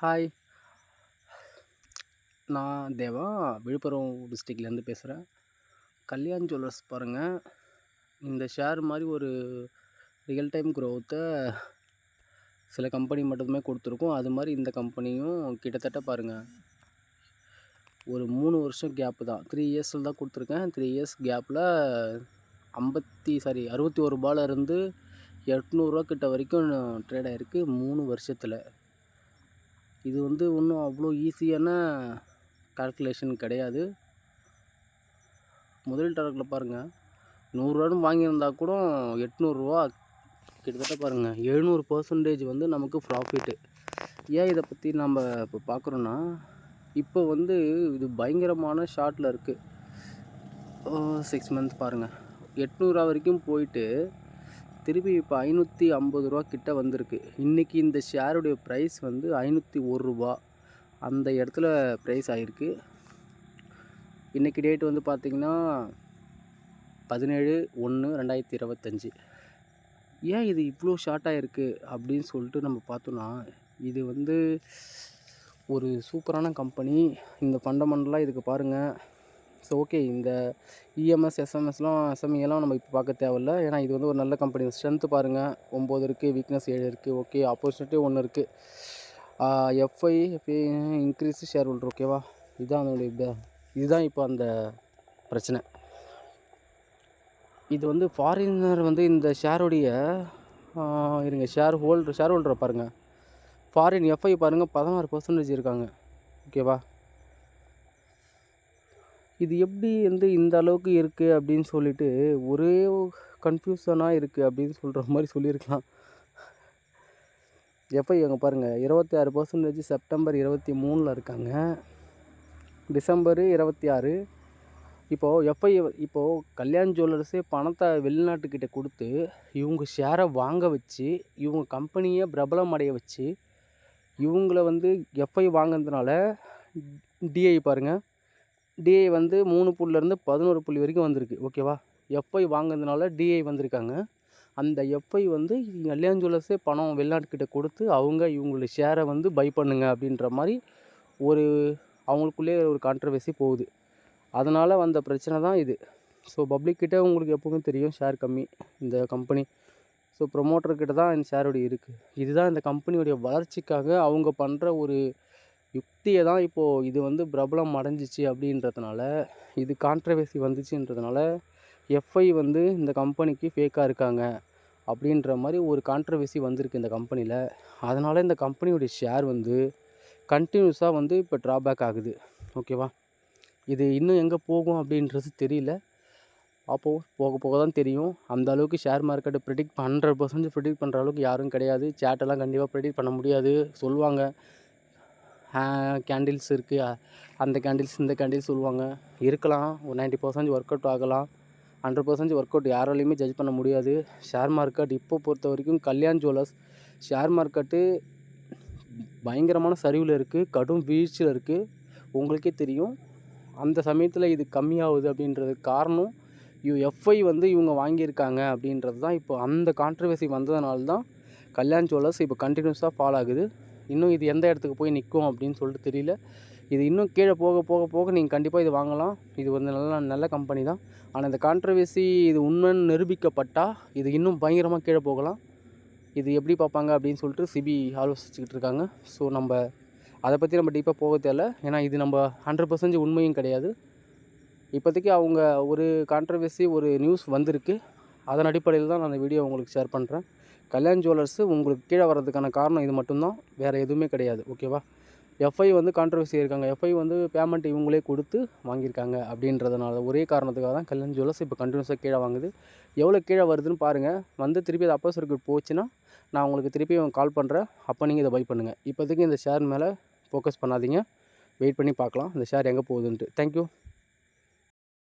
Hi. நான் தேவா. விழுப்புரம் டிஸ்ட்ரிக்ட்லேருந்து பேசுகிறேன். Kalyan jewellers பாருங்கள், இந்த ஷேர் மாதிரி ஒரு ரியல் டைம் க்ரோத்தை சில கம்பெனி மட்டுமே கொடுத்துருக்கோம். அது மாதிரி இந்த கம்பெனியும் கிட்டத்தட்ட பாருங்கள், ஒரு 3 வருஷம் கேப்பு தான். 3 இயர்ஸில் தான் கொடுத்துருக்கேன். 3 இயர்ஸ் கேப்பில் 61 இருந்து ரூ. 800 கிட்ட வரைக்கும் ட்ரேட் ஆகிருக்கு 3 வருஷத்தில். இது ஒன்றும் அவ்வளோ ஈஸியான கால்குலேஷன் கிடையாது. முதலீட்டாளர்களை பாருங்கள், 100 வாங்கியிருந்தா கூட ரூ. 800 கிட்டத்தட்ட பாருங்கள் 700% நமக்கு ப்ராஃபிட்டு. ஏன் இதை பற்றி நம்ம இப்போ பார்க்குறோன்னா, இப்போ இது பயங்கரமான ஷார்ட்டில் இருக்குது. 6 மந்த் பாருங்கள், 800 வரைக்கும் போயிட்டு திருப்பி இப்போ ரூ. 550 கிட்ட வந்திருக்கு. இன்றைக்கி இந்த ஷேருடைய ப்ரைஸ் ரூ. 501 அந்த இடத்துல ப்ரைஸ் ஆகிருக்கு. இன்றைக்கி டேட் பார்த்திங்கன்னா 17/1/2025. ஏன் இது இவ்வளோ ஷார்ட்டாக இருக்குது அப்படின்னு சொல்லிட்டு நம்ம பார்த்தோன்னா, இது ஒரு சூப்பரான கம்பெனி. இந்த ஃபண்டமெண்டலாக இதுக்கு பாருங்கள். ஸோ ஓகே, இந்த இஎம்எஸ் எஸ்எம்இலாம் நம்ம இப்போ பார்க்க தேவையில்ல. ஏன்னா இது ஒரு நல்ல கம்பெனி. ஸ்ட்ரென்த்து பாருங்கள், 9 இருக்குது, வீக்னஸ் 7 இருக்குது. ஓகே, ஆப்பர்ச்சுனிட்டி 1 இருக்குது. FI increase shareholder. ஓகேவா, இதுதான் இப்போ அந்த பிரச்சனை. இது ஃபாரினர் இந்த ஷேருடைய இருங்க, ஷேர் ஹோல்டரை பாருங்கள். ஃபாரின் எஃப்ஐ பாருங்கள் 16% இருக்காங்க. ஓகேவா, இது எப்படி இந்த அளவுக்கு இருக்குது அப்படின்னு சொல்லிட்டு ஒரே கன்ஃபியூஷனாக இருக்குது அப்படின்னு சொல்கிற மாதிரி சொல்லியிருக்கலாம். எஃப்ஐ அங்கே பாருங்கள் 26% செப்டம்பர் 23 இருக்காங்க, டிசம்பர் 26. இப்போது எஃப்ஐ கல்யாண் ஜுவல்லர்ஸே பணத்தை வெளிநாட்டுக்கிட்ட கொடுத்து இவங்க ஷேரை வாங்க வச்சு இவங்க கம்பெனியை பிரபலம் அடைய வச்சு இவங்கள எஃப்ஐ வாங்கினதுனால டிஐ பாருங்கள், டிஐ 3 11 புள்ளி வரைக்கும் வந்திருக்கு. ஓகேவா, எஃப்ஐ வாங்கினதுனால டிஐ வந்திருக்காங்க. அந்த எஃப்ஐ கல்யாண் ஜுவல்லர்ஸே பணம் வெளிநாட்டுக்கிட்ட கொடுத்து இவங்களோட ஷேரை பை பண்ணுங்க அப்படின்ற மாதிரி அவங்களுக்குள்ளே ஒரு கான்ட்ரவர்சி போகுது. அதனால் வந்த பிரச்சனை தான் இது. ஸோ பப்ளிக்கிட்ட உங்களுக்கு எப்போவுமே தெரியும் ஷேர் கம்மி இந்த கம்பெனி. ஸோ ப்ரொமோட்டர்கிட்ட தான் இந்த ஷேருடைய இருக்குது. இதுதான் இந்த கம்பெனியுடைய வளர்ச்சிக்காக அவங்க பண்ணுற ஒரு யுக்தியை தான் இப்போது இது பிரபலம் அடைஞ்சிச்சு அப்படின்றதுனால, இது கான்ட்ரவர்சி வந்துச்சுன்றதுனால எஃப்ஐ இந்த கம்பெனிக்கு ஃபேக்காக இருக்காங்க அப்படின்ற மாதிரி ஒரு கான்ட்ரவர்சி வந்திருக்கு இந்த கம்பெனியில். அதனால் இந்த கம்பெனியுடைய ஷேர் கண்டினியூஸாக இப்போ ட்ராபேக் ஆகுது. ஓகேவா, இது இன்னும் எங்கே போகும் அப்படின்றது தெரியல. அப்போது போக போக தான் தெரியும். அந்த அளவுக்கு ஷேர் மார்க்கெட்டை 100% ப்ரிடிக்ட் பண்ணுற அளவுக்கு யாரும் கிடையாது. சேட்டெல்லாம் கண்டிப்பாக ப்ரிடிக்ட் பண்ண முடியாது. சொல்லுவாங்க கேண்டில்ஸ் இருக்குது, அந்த கேண்டில்ஸ் இந்த கேண்டில்ஸ் சொல்லுவாங்க. இருக்கலாம், ஒரு 90% ஒர்க் அவுட் ஆகலாம். 100% ஒர்க் அவுட் யாராலையுமே ஜட்ஜ் பண்ண முடியாது. ஷேர் மார்க்கெட் இப்போ பொறுத்த வரைக்கும் கல்யாண் ஜுவல்லர்ஸ் ஷேர் மார்க்கெட்டு பயங்கரமான சரிவில் இருக்குது, கடும் வீழ்ச்சியில் இருக்குது. உங்களுக்கே தெரியும். அந்த சமயத்தில் இது கம்மியாகுது அப்படின்றதுக்கு காரணம் எஃப்ஐ இவங்க வாங்கியிருக்காங்க அப்படின்றது தான். இப்போ அந்த கான்ட்ரவர்சி வந்ததுனால தான் கல்யாண் ஜுவல்லர்ஸ் இப்போ கண்டினியூஸாக ஃபால் ஆகுது. இன்னும் இது எந்த இடத்துக்கு போய் நிற்கும் அப்படின்னு சொல்லிட்டு தெரியல. இது இன்னும் கீழே போக போக போக நீங்கள் கண்டிப்பாக இது வாங்கலாம். இது நல்ல கம்பெனி தான். ஆனால் இந்த கான்ட்ரவர்சி இது உண்மைன்னு நிரூபிக்கப்பட்டால் இது இன்னும் பயங்கரமாக கீழே போகலாம். இது எப்படி பார்ப்பாங்க அப்படின்னு சொல்லிட்டு சிபி ஆலோசிச்சுக்கிட்டு இருக்காங்க. ஸோ நம்ம அதை பற்றி நம்ம டீப்பாக போக தேவையில்ல. ஏன்னா இது நம்ம 100% உண்மையும் கிடையாது. இப்போதைக்கு அவங்க ஒரு கான்ட்ரவர்சி ஒரு நியூஸ் வந்திருக்கு. அதன் அடிப்படையில் தான் நான் அந்த வீடியோ உங்களுக்கு ஷேர் பண்ணுறேன். கல்யாண் ஜுவல்லர்ஸு உங்களுக்கு கீழே வர்றதுக்கான காரணம் இது மட்டும்தான், வேறு எதுவுமே கிடையாது. ஓகேவா, எஃப்ஐ கான்ட்ரவர்சி இருக்காங்க. எஃப்ஐ பேமெண்ட் இவங்களே கொடுத்து வாங்கியிருக்காங்க அப்படின்றதுனால ஒரே காரணத்துக்காக தான் கல்யாண் ஜுவல்லர்ஸ் இப்போ கண்டினியூஸாக கீழே வாங்குது. எவ்வளோ கீழே வருதுன்னு பாருங்கள். திருப்பி அது அப்பர் சர்க்யூட் போச்சுன்னா நான் உங்களுக்கு திருப்பி கால் பண்ணுறேன். அப்போ நீங்கள் இதை பை பண்ணுங்கள். இப்போதைக்கு இந்த ஷேர் மேலே ஃபோக்கஸ் பண்ணாதீங்க. வெயிட் பண்ணி பார்க்கலாம் இந்த ஷேர் எங்கே போகுதுன்ட்டு. தேங்க்யூ.